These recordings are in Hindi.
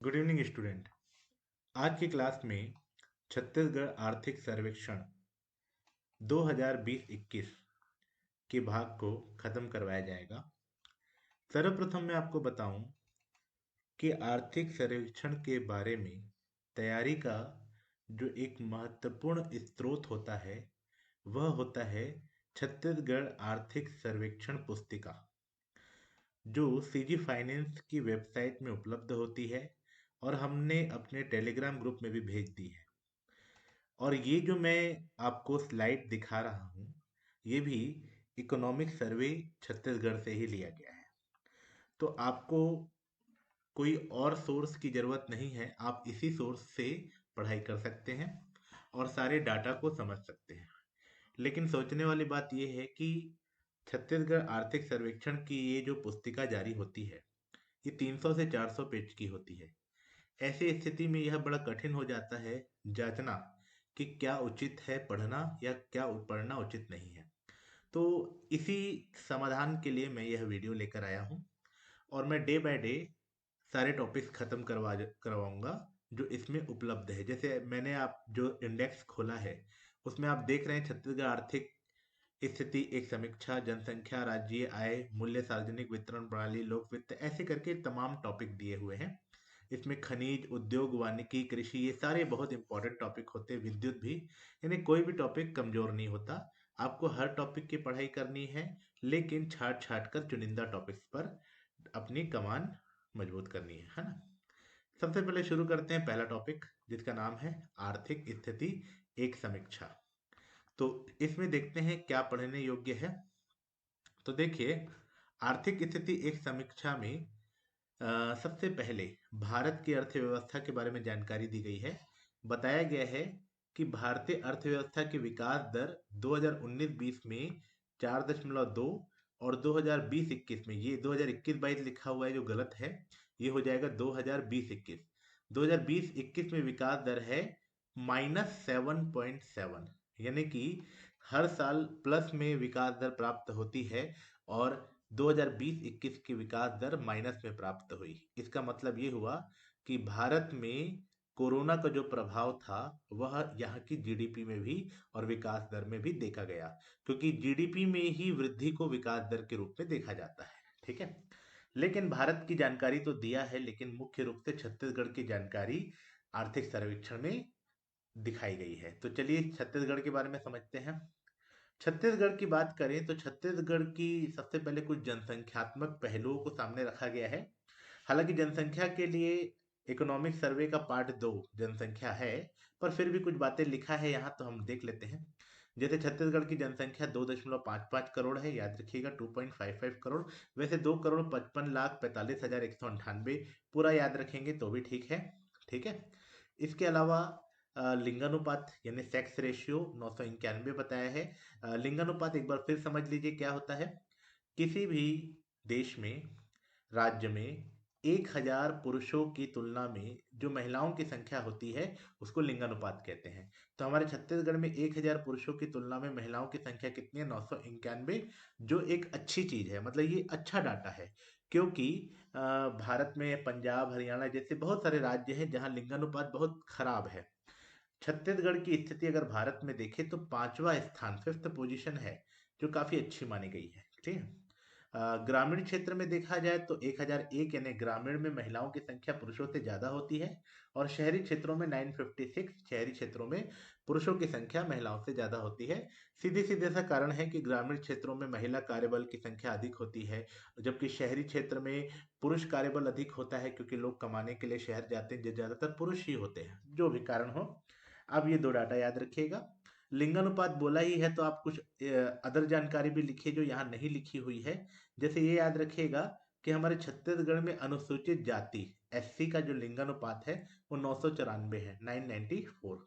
Good evening student. आज की क्लास में छत्तीसगढ़ आर्थिक सर्वेक्षण 2020-21 के भाग को खत्म करवाया जाएगा। सर्वप्रथम मैं आपको बताऊं कि आर्थिक सर्वेक्षण के बारे में तैयारी का जो एक महत्वपूर्ण स्रोत होता है वह होता है छत्तीसगढ़ आर्थिक सर्वेक्षण पुस्तिका, जो सीजी फाइनेंस की वेबसाइट में उपलब्ध होती है और हमने अपने टेलीग्राम ग्रुप में भी भेज दी है। और ये जो मैं आपको स्लाइड दिखा रहा हूँ ये भी इकोनॉमिक सर्वे छत्तीसगढ़ से ही लिया गया है। तो आपको कोई और सोर्स की ज़रूरत नहीं है, आप इसी सोर्स से पढ़ाई कर सकते हैं और सारे डाटा को समझ सकते हैं। लेकिन सोचने वाली बात यह है कि छत्तीसगढ़ आर्थिक सर्वेक्षण की ये जो पुस्तिका जारी होती है ये 300 से 400 पेज की होती है। ऐसी स्थिति में यह बड़ा कठिन हो जाता है जांचना कि क्या उचित है पढ़ना या क्या पढ़ना उचित नहीं है। तो इसी समाधान के लिए मैं यह वीडियो लेकर आया हूँ और मैं डे बाय डे सारे टॉपिक्स खत्म करवाऊंगा जो इसमें उपलब्ध है। जैसे मैंने आप जो इंडेक्स खोला है उसमें आप देख रहे हैं छत्तीसगढ़ आर्थिक स्थिति एक समीक्षा, जनसंख्या, राज्य आय, मूल्य, सार्वजनिक वितरण प्रणाली, लोक वित्त, ऐसे करके तमाम टॉपिक दिए हुए हैं। इसमें खनिज, उद्योग, वानिकी, कृषि, ये सारे बहुत इंपॉर्टेंट टॉपिक होते हैं, विद्युत भी। यानी कोई भी टॉपिक कमजोर नहीं होता। आपको हर टॉपिक की पढ़ाई करनी है, लेकिन छाट छाट कर चुनिंदा टॉपिक्स पर अपनी कमान मजबूत करनी है ना। सबसे पहले शुरू करते हैं पहला टॉपिक जिसका नाम है आर्थिक स्थिति एक समीक्षा। तो इसमें देखते हैं क्या पढ़ने योग्य है। तो देखिए, आर्थिक स्थिति एक समीक्षा में सबसे पहले भारत की अर्थव्यवस्था के बारे में जानकारी दी गई है। बताया गया है कि भारतीय अर्थव्यवस्था की विकास दर 2019-20 में 4.2 और 2020-21 में, ये 2021-22 लिखा हुआ है जो गलत है, ये हो जाएगा 2020-21। 2020-21 में विकास दर है -7.7, यानी कि हर साल प्लस में विकास दर प्राप्त होती है और 2020-21 की विकास दर माइनस में प्राप्त हुई। इसका मतलब ये हुआ कि भारत में कोरोना का जो प्रभाव था वह यहाँ की जीडीपी में भी और विकास दर में भी देखा गया, क्योंकि जीडीपी में ही वृद्धि को विकास दर के रूप में देखा जाता है। ठीक है, लेकिन भारत की जानकारी तो दिया है, लेकिन मुख्य रूप से छत्तीसगढ़ की जानकारी आर्थिक सर्वेक्षण में दिखाई गई है। तो चलिए छत्तीसगढ़ के बारे में समझते हैं। छत्तीसगढ़ की बात करें तो छत्तीसगढ़ की सबसे पहले कुछ जनसंख्यात्मक पहलुओं को सामने रखा गया है। हालांकि जनसंख्या के लिए इकोनॉमिक सर्वे का पार्ट 2 जनसंख्या है, पर फिर भी कुछ बातें लिखा है यहाँ, तो हम देख लेते हैं। जैसे छत्तीसगढ़ की जनसंख्या 2.55 करोड़ है, याद रखिएगा 2.55 करोड़। वैसे 2,55,45,198 पूरा याद रखेंगे तो भी ठीक है। ठीक है, इसके अलावा लिंगानुपात यानी सेक्स रेशियो 991 बताया है। लिंगानुपात एक बार फिर समझ लीजिए क्या होता है। किसी भी देश में, राज्य में 1,000 पुरुषों की तुलना में जो महिलाओं की संख्या होती है उसको लिंगानुपात कहते हैं। तो हमारे छत्तीसगढ़ में 1,000 पुरुषों की तुलना में महिलाओं की संख्या कितनी है? 991, जो एक अच्छी चीज है, मतलब ये अच्छा डाटा है। क्योंकि भारत में पंजाब, हरियाणा जैसे बहुत सारे राज्य हैं जहाँ लिंगानुपात बहुत खराब है। छत्तीसगढ़ की स्थिति अगर भारत में देखें तो 5वां स्थान, 5th पोजीशन है, जो काफी अच्छी मानी गई है। ठीक है, ग्रामीण क्षेत्र में देखा जाए तो 1001, यानी ग्रामीण में महिलाओं की संख्या पुरुषों से ज्यादा होती है, और शहरी क्षेत्रों में 956, शहरी क्षेत्रों में पुरुषों की संख्या महिलाओं से ज्यादा होती है। सीधे सीधे सा कारण है कि ग्रामीण क्षेत्रों में महिला कार्यबल की संख्या अधिक होती है, जबकि शहरी क्षेत्र में पुरुष कार्यबल अधिक होता है, क्योंकि लोग कमाने के लिए शहर जाते हैं, जो ज्यादातर पुरुष ही होते हैं, जो भी कारण हो। अब ये दो डाटा याद रखिएगा। लिंगानुपात बोला ही है तो आप कुछ अदर जानकारी भी लिखिए जो यहाँ नहीं लिखी हुई है। जैसे ये याद रखिएगा कि हमारे छत्तीसगढ़ में अनुसूचित जाति एससी का जो लिंगानुपात है वो 994 है, 994।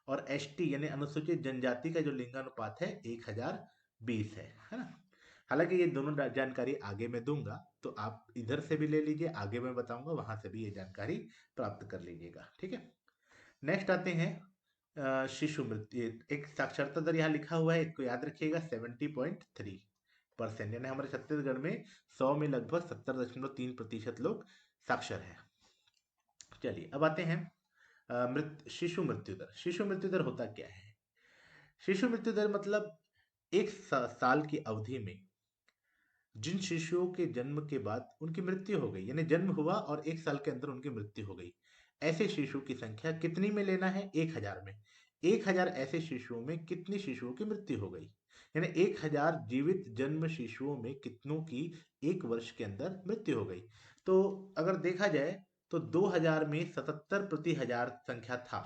और एसटी यानी अनुसूचित जनजाति का जो लिंगानुपात है 1020 है ना। हालांकि ये दोनों जानकारी आगे मैं दूंगा, तो आप इधर से भी ले लीजिए, आगे मैं बताऊंगा वहां से भी ये जानकारी प्राप्त कर लीजिएगा। ठीक है, नेक्स्ट आते हैं शिशु मृत्यु। एक साक्षरता दर यहाँ लिखा हुआ है, इसको याद रखिएगा 70.3%, यानी हमारे छत्तीसगढ़ में 100 में लगभग 70.3% लोग साक्षर हैं। चलिए अब आते हैं शिशु मृत्यु दर। शिशु मृत्यु दर होता क्या है? शिशु मृत्यु दर मतलब एक साल की अवधि में जिन शिशुओं के जन्म के बाद उनकी मृत्यु हो गई, यानी जन्म हुआ और एक साल के अंदर उनकी मृत्यु हो गई, ऐसे शिशु की संख्या कितनी में लेना है? 1,000 में। 1,000 ऐसे शिशुओं में कितनी शिशुओं की मृत्यु हो गई, यानी 1,000 जीवित जन्म शिशुओं में कितनों की एक वर्ष के अंदर मृत्यु हो गई। तो अगर देखा जाए तो 2000 में 77 प्रति हजार संख्या था,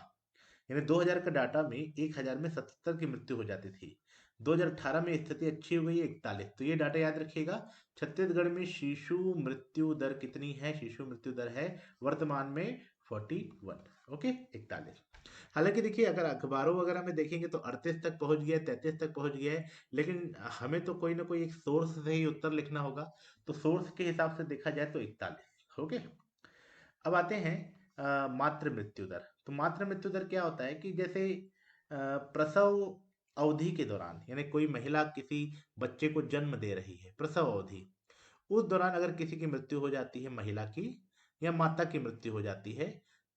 यानी 2000 का डाटा में 1000 में 77 की मृत्यु हो जाती थी। 2018 में स्थिति अच्छी हो गई है 41। तो ये डाटा याद रखिएगा। छत्तीसगढ़ में शिशु मृत्यु दर कितनी है? शिशु मृत्यु दर है वर्तमान में 41। ओके, 41। हालांकि देखिए अगर अखबारों वगैरह में देखेंगे तो 38 तक पहुंच गया है, 33 तक पहुंच गया है, लेकिन हमें तो कोई ना कोई एक सोर्स से ही उत्तर लिखना होगा। तो सोर्स के हिसाब से देखा जाए तो 41। ओके, अब आते हैं मातृ मृत्यु दर। तो मातृ मृत्यु दर क्या होता है कि जैसे प्रसव अवधि के दौरान, यानी कोई महिला किसी बच्चे को जन्म दे रही है, प्रसव अवधि, उस दौरान अगर किसी की मृत्यु हो जाती है, महिला की या माता की मृत्यु हो जाती है,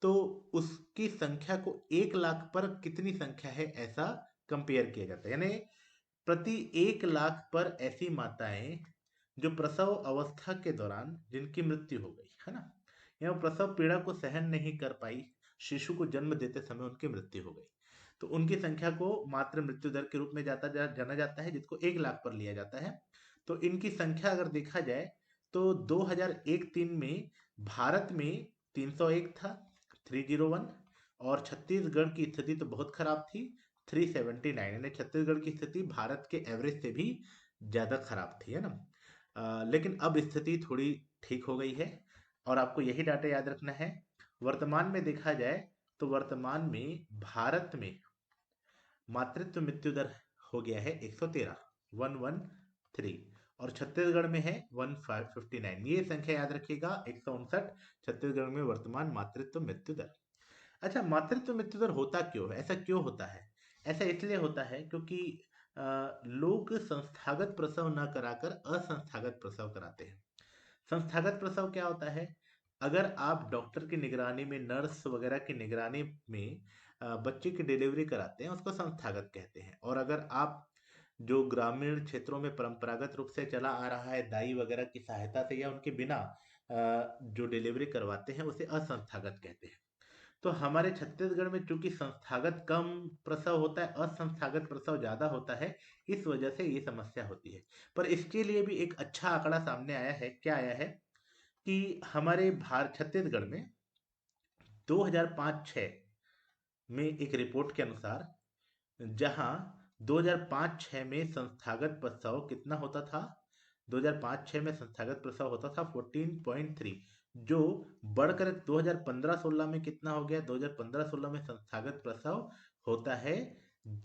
तो उसकी संख्या को 1 लाख पर कितनी संख्या है ऐसा कंपेयर किया जाता है। यानी प्रति 1 लाख पर ऐसी माताएं जो प्रसव अवस्था के दौरान जिनकी मृत्यु हो गई है ना, या वो प्रसव पीड़ा को सहन नहीं कर पाई, शिशु को जन्म देते समय उनकी मृत्यु हो गई, तो उनकी संख्या को मातृ मृत्यु दर के रूप में जाना जाता है, जिसको 1 लाख पर लिया जाता है। तो इनकी संख्या अगर देखा जाए तो 2001-3 में भारत में 301 था, 301, और छत्तीसगढ़ की स्थिति तो बहुत खराब थी, 379। यानी छत्तीसगढ़ की स्थिति भारत के एवरेज से भी ज्यादा खराब थी, है ना। लेकिन अब स्थिति थोड़ी ठीक हो गई है, और आपको यही डाटा याद रखना है। वर्तमान में देखा जाए तो वर्तमान में भारत में मातृत्व मृत्यु दर हो गया है 113, 113, और छत्तीसगढ़ में है 159। ये संख्या याद रखिएगा, 159 छत्तीसगढ़ में वर्तमान मातृत्व मृत्यु दर। अच्छा, मातृत्व मृत्यु दर होता क्यों है? ऐसा क्यों होता है? ऐसा इसलिए होता है क्योंकि लोग संस्थागत प्रसव न कराकर असंस्थागत प्रसव कराते हैं। संस्थागत प्रसव क्या होता है? अगर आप डॉक्टर की निगरानी में, नर्स वगैरह की निगरानी में बच्चे की डिलीवरी कराते हैं, उसको संस्थागत कहते हैं। और अगर आप जो ग्रामीण क्षेत्रों में परंपरागत रूप से चला आ रहा है, दाई वगैरह की सहायता से या उनके बिना जो डिलीवरी करवाते हैं, उसे असंस्थागत कहते हैं। तो हमारे छत्तीसगढ़ में चूंकि संस्थागत कम प्रसव होता है, असंस्थागत प्रसव ज्यादा होता है, इस वजह से ये समस्या होती है। पर इसके लिए भी एक अच्छा आंकड़ा सामने आया है। क्या आया है कि हमारे भारत छत्तीसगढ़ में 2005-6 में एक रिपोर्ट के अनुसार, जहां 2005-6 में संस्थागत प्रसव कितना होता था? 2005-6 में संस्थागत प्रसव होता था 14.3, जो बढ़कर 2015-16 में कितना हो गया? 2015-16 में संस्थागत प्रसव होता है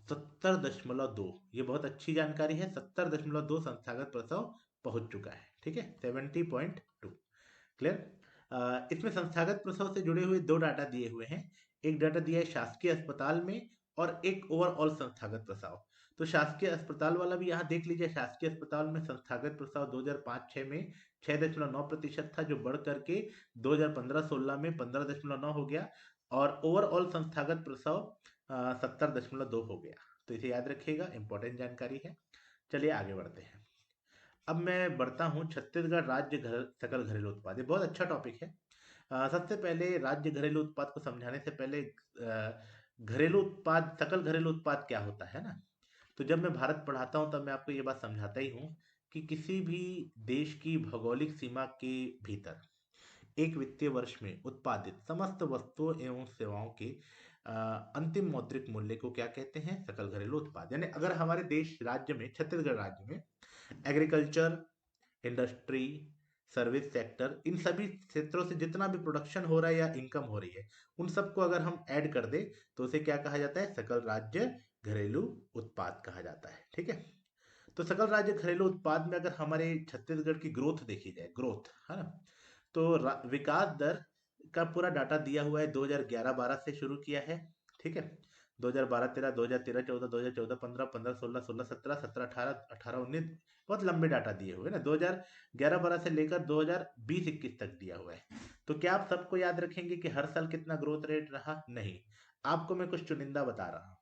70.2। ये बहुत अच्छी जानकारी है, 70.2 संस्थागत प्रसव पहुंच चुका है। ठीक है, 70.2। क्लियर? इसमें संस्थागत प्रसव से जुड़े हुए दो डाटा दिए हुए हैं। एक डाटा दिया है शासकीय अस्पताल में, और एक ओवरऑल संस्थागत प्रसव। तो शासकीय अस्पताल वाला भी यहाँ देख लीजिए। शासकीय अस्पताल में संस्थागत प्रसव 2005-6 में 6.9% था, जो बढ़ करके 2015-16 में 15.9 हो गया, और ओवरऑल संस्थागत प्रसव 70.2 हो गया। तो इसे याद रखिएगा, इंपॉर्टेंट जानकारी है। चलिए आगे बढ़ते हैं। अब मैं बढ़ता हूँ छत्तीसगढ़ राज्य सकल घरेलू उत्पाद। ये बहुत अच्छा टॉपिक है। सबसे पहले राज्य घरेलू उत्पाद को समझाने से पहले घरेलू उत्पाद, सकल घरेलू उत्पाद क्या होता है ना। तो जब मैं भारत पढ़ाता हूँ तब मैं आपको ये बात समझाता ही हूँ कि किसी भी देश की भौगोलिक सीमा के भीतर एक वित्तीय वर्ष में उत्पादित समस्त वस्तुओं एवं सेवाओं के अंतिम मौद्रिक मूल्य को क्या कहते हैं? सकल घरेलू उत्पाद। यानी अगर हमारे देश राज्य में, छत्तीसगढ़ राज्य में एग्रीकल्चर, इंडस्ट्री, सर्विस सेक्टर, इन सभी क्षेत्रों से जितना भी प्रोडक्शन हो रहा है या इनकम हो रही है, उन सबको अगर हम ऐड कर दे तो उसे क्या कहा जाता है? सकल राज्य घरेलू उत्पाद कहा जाता है। ठीक है, तो सकल राज्य घरेलू उत्पाद में अगर हमारे छत्तीसगढ़ की ग्रोथ देखी जाए, ग्रोथ है ना, तो विकास दर का पूरा डाटा दिया हुआ है, 2011-12 से शुरू किया है। ठीक है, 2012-13, 2013-14, 2014-15, 15-16, 16-17, 17-18, 18-19, बहुत लंबे डाटा दिए हुए ना, 2011-12 से लेकर 2020-21 तक दिया हुआ है। तो क्या आप सबको याद रखेंगे कि हर साल कितना ग्रोथ रेट रहा? नहीं, आपको मैं कुछ चुनिंदा बता रहा हूँ।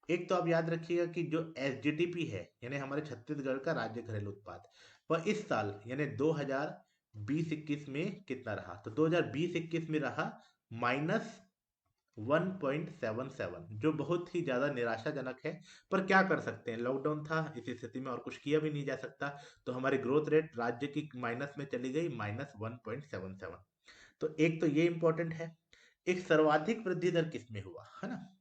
एक तो आप याद रखिएगा कि जो एसजीडीपी है, यानी हमारे छत्तीसगढ़ का राज्य घरेलू उत्पाद, वह इस साल यानी 2020-21 में कितना रहा? तो 2020-21 में रहा -1.77, जो बहुत ही ज्यादा निराशाजनक है। पर क्या कर सकते हैं, लॉकडाउन था, इस स्थिति में और कुछ किया भी नहीं जा सकता। तो हमारी ग्रोथ रेट राज्य की माइनस में चली गई, -1.77। तो एक तो ये इंपॉर्टेंट है। एक सर्वाधिक वृद्धि दर किसमें हुआ, है ना?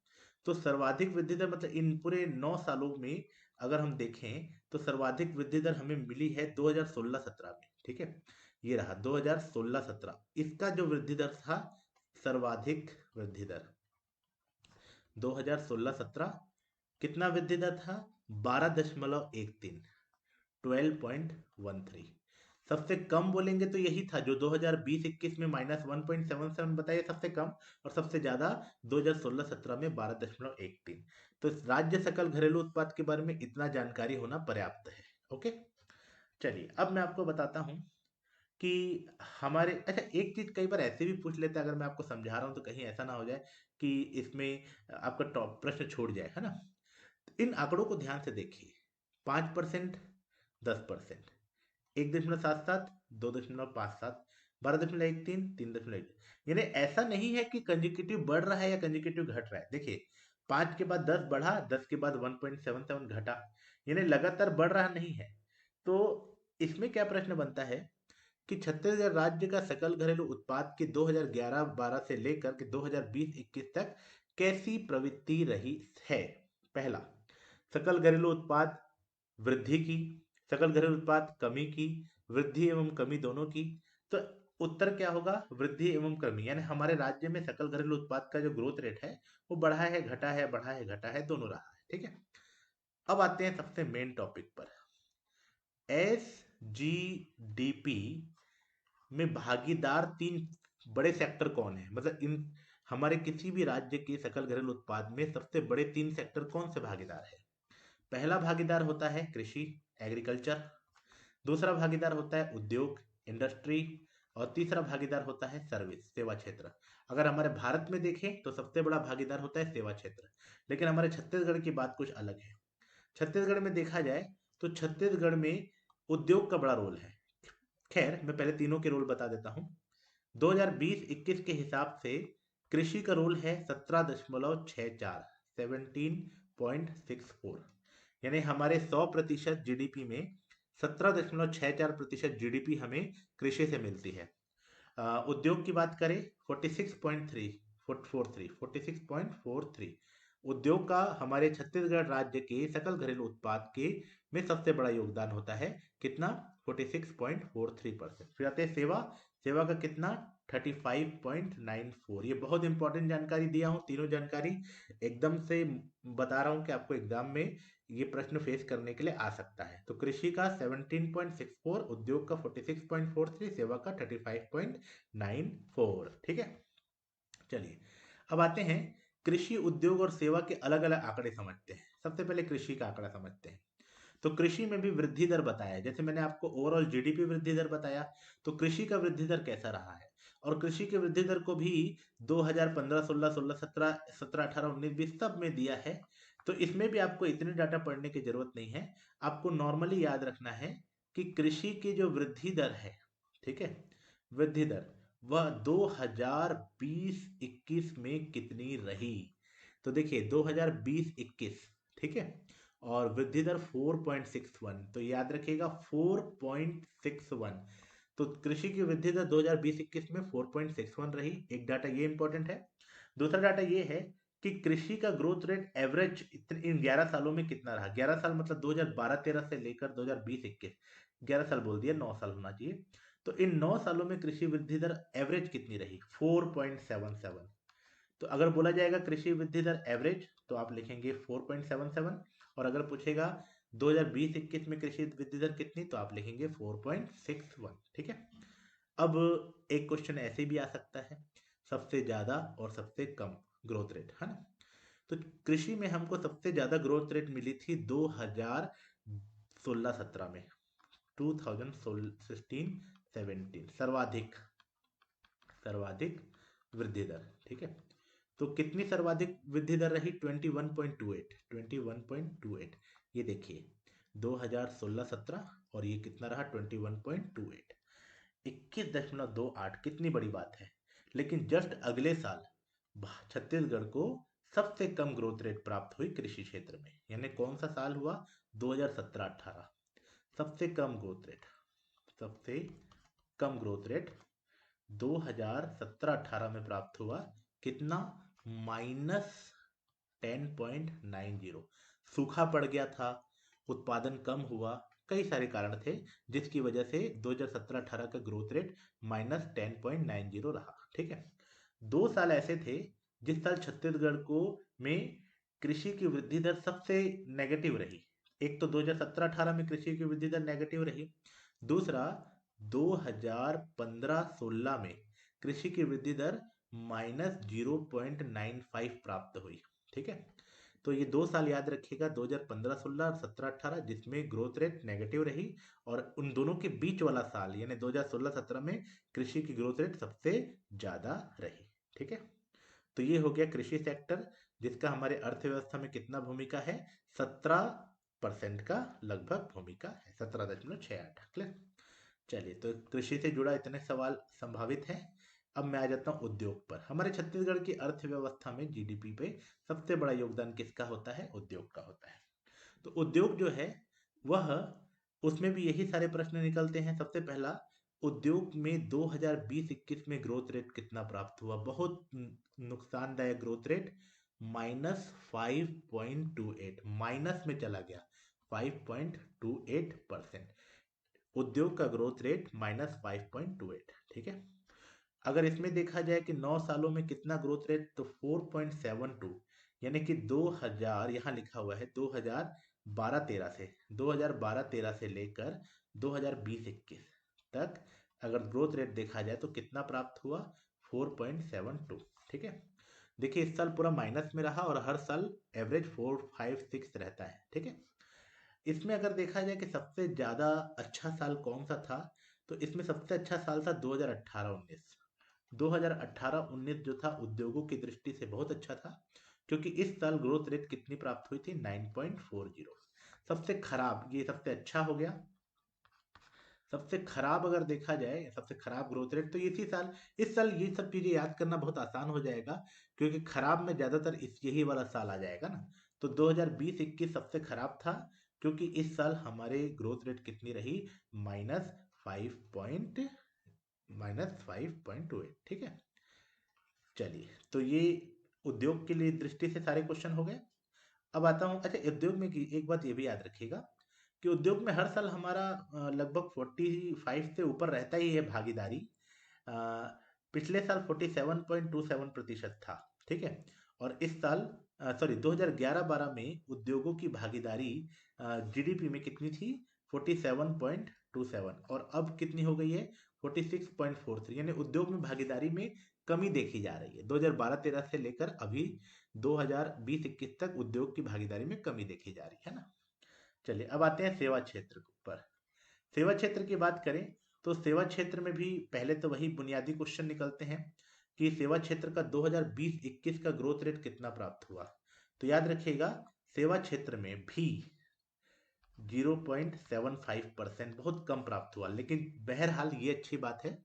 तो सर्वाधिक वृद्धि दर मतलब इन पूरे 9 सालों में अगर हम देखें तो सर्वाधिक वृद्धि दर हमें मिली है 2016-17 में, ठीक है? ये रहा 2016-17, इसका जो वृद्धि दर था, सर्वाधिक वृद्धि दर 2016-17 कितना वृद्धि दर था? 12.13, 12.13। सबसे कम बोलेंगे तो यही था जो 2020-21 में -1.77 बताइए सबसे कम, और सबसे ज्यादा 2016-17 में 12.13। तो इस राज्य सकल घरेलू उत्पाद के बारे में इतना जानकारी होना पर्याप्त है। ओके, चलिए अब मैं आपको बताता हूँ कि हमारे, अच्छा एक चीज कई बार ऐसे भी पूछ लेते हैं, अगर मैं आपको समझा रहा हूँ तो कहीं ऐसा ना हो जाए कि इसमें आपका टॉप प्रश्न छोड़ जाए, है ना? इन आंकड़ों को ध्यान से देखिए, 5%, 10%, 1.77, 2.57, 12.13, 3.1। यानी ऐसा नहीं है कि कंजिक्यूटिव बढ़ रहा है या कंजिक्यूटिव घट रहा है। देखिए, 5 के बाद 10 बढ़ा, 10 के बाद 1.77 घटा, यानी लगातार बढ़ रहा नहीं है। तो इसमें क्या प्रश्न बनता है कि छत्तीसगढ़ राज्य का सकल घरेलू उत्पाद के 2011-12 से लेकर के 2020-21 तक कैसी प्रवृत्ति रही है? पहला, सकल घरेलू उत्पाद वृद्धि की, सकल घरेलू उत्पाद कमी की, वृद्धि एवं कमी दोनों की। तो उत्तर क्या होगा? वृद्धि एवं कमी, यानी हमारे राज्य में सकल घरेलू उत्पाद का जो ग्रोथ रेट है वो बढ़ा है, घटा है, बढ़ा है, घटा है, दोनों रहा है, ठीक है? अब आते हैं सबसे मेन टॉपिक पर। एस जी डी पी में भागीदार तीन बड़े सेक्टर कौन है? मतलब इन हमारे किसी भी राज्य के सकल घरेलू उत्पाद में सबसे बड़े तीन सेक्टर कौन से भागीदार है? पहला भागीदार होता है कृषि, एग्रीकल्चर। दूसरा भागीदार होता है उद्योग, इंडस्ट्री। और तीसरा भागीदार होता है सर्विस, सेवा क्षेत्र। अगर हमारे भारत में देखें तो सबसे बड़ा भागीदार होता है सेवा क्षेत्र, लेकिन हमारे छत्तीसगढ़ की बात कुछ अलग है। छत्तीसगढ़ में देखा जाए तो छत्तीसगढ़ में उद्योग का बड़ा रोल है। खैर, मैं पहले तीनों के रोल बता देता हूँ। 2020-21 के हिसाब से कृषि का रोल है 17.64, 17.64। यानी हमारे 100% जीडीपी में 17.64% जीडीपी हमें कृषि से मिलती है। उद्योग की बात करें, 46.43 उद्योग का हमारे छत्तीसगढ़ राज्य के सकल घरेलू उत्पाद के में सबसे बड़ा योगदान होता है। कितना? 46.43%। फिर आते हैं सेवा। सेवा का कितना? 35.94। ये बहुत इंपॉर्टेंट जानकारी दिया हूँ, तीनों जानकारी एकदम से बता रहा हूँ कि आपको एग्जाम में ये प्रश्न फेस करने के लिए आ सकता है। तो कृषि का 17.64, उद्योग का 46.43, सेवा का 35.94, ठीक है? चलिए अब आते हैं कृषि, उद्योग और सेवा के अलग अलग आंकड़े समझते हैं। सबसे पहले कृषि का आंकड़ा समझते हैं। तो कृषि में भी वृद्धि दर बताया है, जैसे मैंने आपको ओवरऑल जीडीपी वृद्धि दर बताया, तो कृषि का वृद्धि दर कैसा रहा है? और कृषि के वृद्धि दर को भी 2015-16, 16-17, 17-18, 19-20 सब में दिया है। तो इसमें भी आपको इतने डाटा पढ़ने की जरूरत नहीं है। आपको नॉर्मली याद रखना है कि कृषि की जो वृद्धि दर है, ठीक है, वृद्धि दर, वह 2020-21 में कितनी रही? तो देखिए 2020-21, ठीक है, और वृद्धि दर 4.61, तो याद रखिएगा 4.61। तो कृषि की वृद्धि दर 2020-21 में 4.61 रही। एक डाटा ये इंपॉर्टेंट है। दूसरा डाटा ये है कि कृषि का ग्रोथ रेट एवरेज इन 11 सालों में कितना रहा? 11 साल मतलब 2012-13 से लेकर 2020-21, 11 साल बोल दिया, 9 साल होना चाहिए। तो इन 9 सालों में कृषि वृद्धि दर एवरेज कितनी रही? 4.77। तो अगर बोला जाएगा कृषि वृद्धि दर एवरेज तो आप लिखेंगे 4.77, और अगर पूछेगा 2020-21 में कृषि वृद्धि दर कितनी, तो आप लिखेंगे 4.61, ठीक है? अब एक क्वेश्चन ऐसे भी आ सकता है, सबसे ज्यादा और सबसे कम ग्रोथ रेट, है ना? तो कृषि में हमको सबसे ज्यादा ग्रोथ रेट मिली थी 2016-17 में, 2016-17 सर्वाधिक सर्वाधिक वृद्धि दर, ठीक है। तो कितनी सर्वाधिक वृद्धि दर रही? 21.28, 21.28। ये देखिए 2016-17 और ये कितना रहा? 21.28, 21.28। कितनी बड़ी बात है। लेकिन जस्ट अगले साल छत्तीसगढ़ को सबसे कम ग्रोथ रेट प्राप्त हुई कृषि क्षेत्र में। यानी कौन सा साल हुआ? 2017-18। सबसे कम ग्रोथ रेट, सबसे कम ग्रोथ रेट 2017-18 में प्राप्त हुआ। कितना? -10.90। सूखा पड़ गया था, उत्पादन कम हुआ, कई सारे कारण थे जिसकी वजह से 2017-18 का ग्रोथ रेट -10.90 रहा, ठीक है। 2 साल ऐसे थे जिस साल छत्तीसगढ़ को में कृषि की वृद्धि दर सबसे नेगेटिव रही। एक तो 2017-18 में कृषि की वृद्धि दर नेगेटिव रही, दूसरा 2015-16 में कृषि की वृद्धि दर -0.95 प्राप्त हुई, ठीक है। तो ये 2 साल याद रखिएगा, 2015-16 और 17-18, जिसमें ग्रोथ रेट नेगेटिव रही, और उन दोनों के बीच वाला साल यानी 2016-17 में कृषि की ग्रोथ रेट सबसे ज्यादा रही, ठीक है। तो ये हो गया कृषि सेक्टर, जिसका हमारे अर्थव्यवस्था में कितना भूमिका है? 17% का लगभग भूमिका है, 17.68। क्लियर? चलिए, तो कृषि से जुड़ा इतने सवाल संभावित हैं। अब मैं आ जाता हूँ उद्योग पर। हमारे छत्तीसगढ़ की अर्थव्यवस्था में जीडीपी पे सबसे बड़ा योगदान किसका होता है? उद्योग का होता है। तो उद्योग जो है वह, उसमें भी यही सारे प्रश्न निकलते हैं। सबसे पहला, उद्योग में 2020-21 में ग्रोथ रेट कितना प्राप्त हुआ? बहुत नुकसानदायक ग्रोथ रेट, -5.28, माइनस में चला गया, 5.28%। उद्योग का ग्रोथ रेट -5.28, ठीक है। अगर इसमें देखा जाए कि 9 सालों में कितना ग्रोथ रेट, तो 4.72, यानी कि 2000, यहाँ लिखा हुआ है 2012-13 से लेकर 2020-21 तक अगर ग्रोथ रेट देखा जाए तो कितना प्राप्त हुआ? 4.72, ठीक है। देखिए इस साल पूरा माइनस में रहा और हर साल एवरेज 4, 5, 6 रहता है, ठीक है। इसमें अगर देखा जाए कि सबसे ज्यादा अच्छा साल कौन सा था, तो इसमें सबसे अच्छा साल था 2018-19। 2018-19 जो था उद्योगों की दृष्टि से बहुत अच्छा था, क्योंकि इस साल ग्रोथ रेट कितनी प्राप्त हुई थी? 9.40। सबसे खराब, ये सबसे अच्छा हो गया। सबसे खराब अगर देखा जाए, सबसे खराब ग्रोथ रेट, तो इसी साल, इस साल ये सब चीजें याद करना बहुत आसान हो जाएगा, क्योंकि खराब में ज्यादातर इस यही वाला साल आ जाएगा ना। तो 2020-21 सबसे खराब था, क्योंकि इस साल हमारे ग्रोथ रेट कितनी रही? Minus five point two eight, ठीक है। चलिए, तो ये उद्योग के लिए दृष्टि से सारे क्वेश्चन हो गए। अब आता हूँ, अच्छा उद्योग में की एक बात ये भी याद रखिएगा कि उद्योग में हर साल हमारा लगभग 45 से ऊपर रहता ही है भागीदारी। अ, पिछले साल 47.27% था, ठीक है। और इस साल, सॉरी, 2011-12 में उद्योगों की भागीदारी जीडीपी में कितनी थी? 47.27, और अब कितनी हो गई है? 46.43। यानी उद्योग में भागीदारी में कमी देखी जा रही है। 2012-13 से लेकर अभी 2020-21 तक उद्योग की भागीदारी में कमी देखी जा रही है ना। चलिए, अब आते हैं सेवा क्षेत्र पर। सेवा क्षेत्र की बात करें तो सेवा क्षेत्र में भी पहले तो वही बुनियादी क्वेश्चन निकलते हैं कि सेवा क्षेत्र का 2020-21 का ग्रोथ रेट कितना प्राप्त हुआ। तो याद रखिएगा, सेवा क्षेत्र में भी 0.75% बहुत कम प्राप्त हुआ। लेकिन बहरहाल ये अच्छी बात है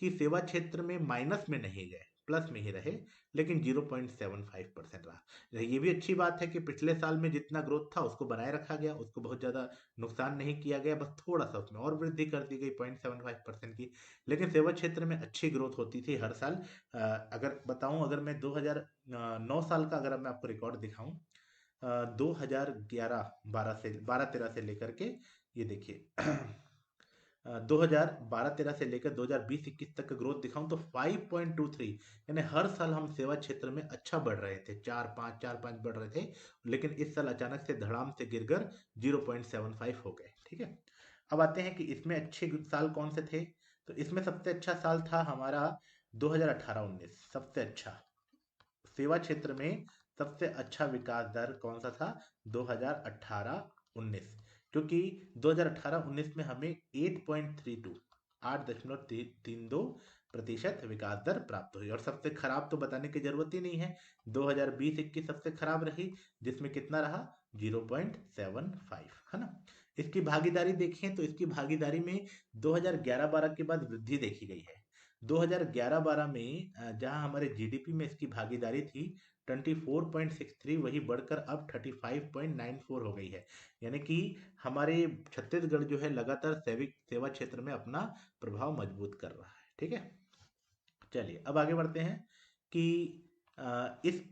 कि सेवा क्षेत्र में माइनस में नहीं गए, प्लस में ही रहे, लेकिन 0.75% रहा। ये भी अच्छी बात है कि पिछले साल में जितना ग्रोथ था उसको बनाए रखा गया, उसको बहुत ज़्यादा नुकसान नहीं किया गया, बस थोड़ा सा उसमें और वृद्धि कर दी गई 0.75% की। लेकिन सेवा क्षेत्र में अच्छी ग्रोथ होती थी हर साल। अगर बताऊं, अगर मैं 2009 साल का अगर मैं आपको रिकॉर्ड दिखाऊं, 2011-12 से 12-13 से लेकर के, ये देखिए 2012-13 से लेकर 2020-21 तक का ग्रोथ दिखाऊं तो 5.23, यानी हर साल हम सेवा क्षेत्र में अच्छा बढ़ रहे थे, 4-5 बढ़ रहे थे। लेकिन इस साल अचानक से धड़ाम से गिरकर 0.75 हो गए, ठीक है। अब आते हैं कि इसमें अच्छे साल कौन से थे। तो इसमें सबसे अच्छा साल था हमारा 2018-19, सबसे अच्छा सेवा क्षेत्र में सबसे अच्छा विकास दर कौन सा था? 2018-19, क्योंकि 2018-19 में हमें 8.32 8.32% विकास दर प्राप्त हुई। और सबसे खराब तो बताने की जरूरत ही नहीं है, 2020-21 सबसे खराब रही, जिसमें कितना रहा? 0.75, है ना। इसकी भागीदारी देखें तो इसकी भागीदारी में 2011-12 के बाद वृद्धि देखी गई है। 2011-12 में जहां हमारे जीडीपी में इसकी भागीदारी थी 24.63, वही बढ़कर अब 35.94 हो गई है। यानी कि हमारे छत्तीसगढ़ जो है लगातार सैनिक सेवा क्षेत्र में अपना प्रभाव मजबूत कर रहा है। ठीक है, चलिए अब आगे बढ़ते हैं कि इस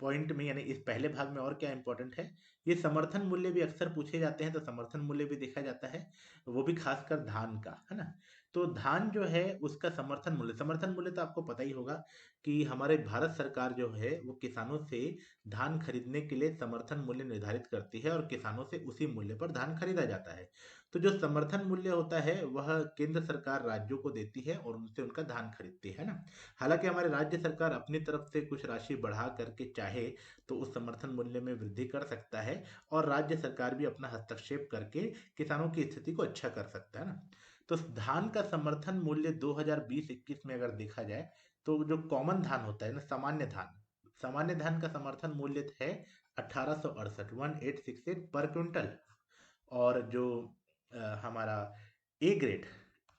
पॉइंट में यानी इस पहले भाग में और क्या इंपॉर्टेंट है। ये समर्थन मूल्य भी अक्सर पूछे जाते हैं, तो समर्थन मूल्य भी देखा जाता है, वो भी खासकर धान का, है ना। तो धान जो है उसका समर्थन मूल्य तो आपको पता ही होगा कि हमारे भारत सरकार जो है वो किसानों से धान खरीदने के लिए समर्थन मूल्य निर्धारित करती है और किसानों से उसी मूल्य पर धान खरीदा जाता है। तो जो समर्थन मूल्य होता है वह केंद्र सरकार राज्यों को देती है और उनसे उनका धान खरीदती है ना। हालांकि हमारे राज्य सरकार अपनी तरफ से कुछ राशि बढ़ा करके चाहे तो उस समर्थन मूल्य में वृद्धि कर सकता है, और राज्य सरकार भी अपना हस्तक्षेप करके किसानों की स्थिति को अच्छा कर सकता है ना। तो धान का समर्थन मूल्य 2020-21 में अगर देखा जाए तो जो कॉमन धान होता है ना, सामान्य धान का समर्थन मूल्य है 1868 पर क्विंटल। और जो हमारा ए ग्रेड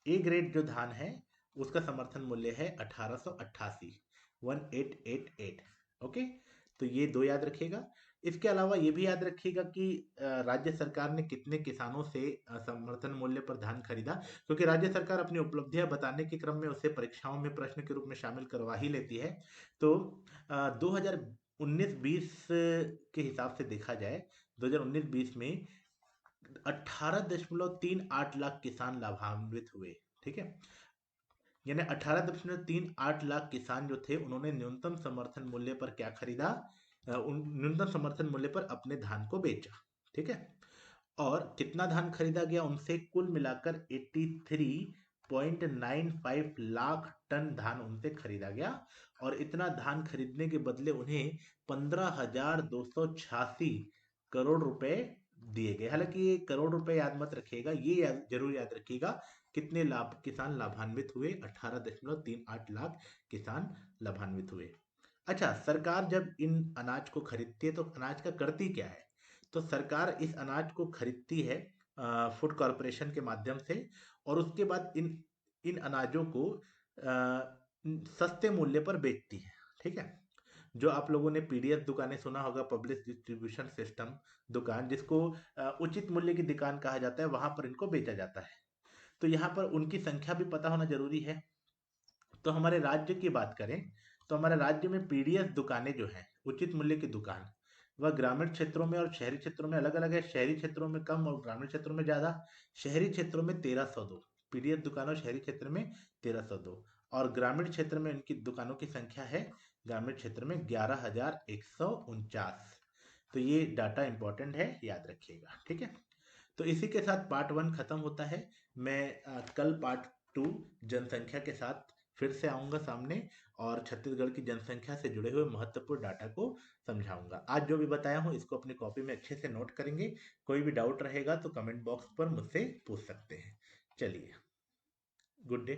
ए ग्रेड जो धान है उसका समर्थन मूल्य है 1888। ओके, तो ये दो याद रखिएगा। इसके अलावा ये भी याद रखिएगा कि राज्य सरकार ने कितने किसानों से समर्थन मूल्य पर धान खरीदा, क्योंकि राज्य सरकार अपनी उपलब्धियां बताने के क्रम में उसे परीक्षाओं में प्रश्न के रूप में शामिल करवा ही लेती है। तो 2019-20 के हिसाब से देखा जाए, 2019-20 में 18.38 लाख किसान लाभान्वित हुए। ठीक है, यानी 18.38 लाख किसान जो थे उन्होंने न्यूनतम समर्थन मूल्य पर क्या खरीदा? न्यूनतम समर्थन मूल्य पर अपने धान को बेचा। ठीक है, और कितना धान खरीदा गया उनसे? कुल मिलाकर 83.95 लाख टन धान उनसे खरीदा गया, और इतना धान खरीदने के बदले उन्हें 15,286 करोड़ रुपए दिए गए। हालांकि ये करोड़ रुपए याद मत रखिएगा, जरूर याद रखिएगा कितने किसान लाभान्वित हुए? 18.38 लाख किसान लाभान्वित हुए। अच्छा, सरकार जब इन अनाज को खरीदती है तो अनाज का करती क्या है? तो सरकार इस अनाज को खरीदती है फूड कॉरपोरेशन के माध्यम से, और उसके बाद इन इन अनाजों को सस्ते मूल्य पर बेचती है। ठीक है, जो आप लोगों ने पीडीएस दुकानें सुना होगा, पब्लिक डिस्ट्रीब्यूशन सिस्टम दुकान, जिसको उचित मूल्य की दुकान कहा जाता है, वहां पर इनको बेचा जाता है। तो यहाँ पर उनकी संख्या भी पता होना जरूरी है। तो हमारे राज्य की बात करें तो हमारे राज्य में पीडीएस दुकानें जो हैं, उचित मूल्य की दुकान, वह ग्रामीण क्षेत्रों में और शहरी क्षेत्रों में अलग अलग है। शहरी क्षेत्रों में कम और ग्रामीण क्षेत्रों में ज्यादा। शहरी क्षेत्रों में 1302 पीडीएस दुकानों, शहरी क्षेत्र में 1302, और ग्रामीण क्षेत्र में इनकी दुकानों की संख्या है, ग्रामीण क्षेत्र में 11,149। तो ये डाटा इंपॉर्टेंट है, याद रखिएगा। ठीक है, तो इसी के साथ पार्ट 1 खत्म होता है। मैं कल पार्ट 2 जनसंख्या के साथ फिर से आऊंगा सामने, और छत्तीसगढ़ की जनसंख्या से जुड़े हुए महत्वपूर्ण डाटा को समझाऊंगा। आज जो भी बताया हूँ इसको अपनी कॉपी में अच्छे से नोट करेंगे। कोई भी डाउट रहेगा तो कमेंट बॉक्स पर मुझसे पूछ सकते हैं। चलिए, गुड डे।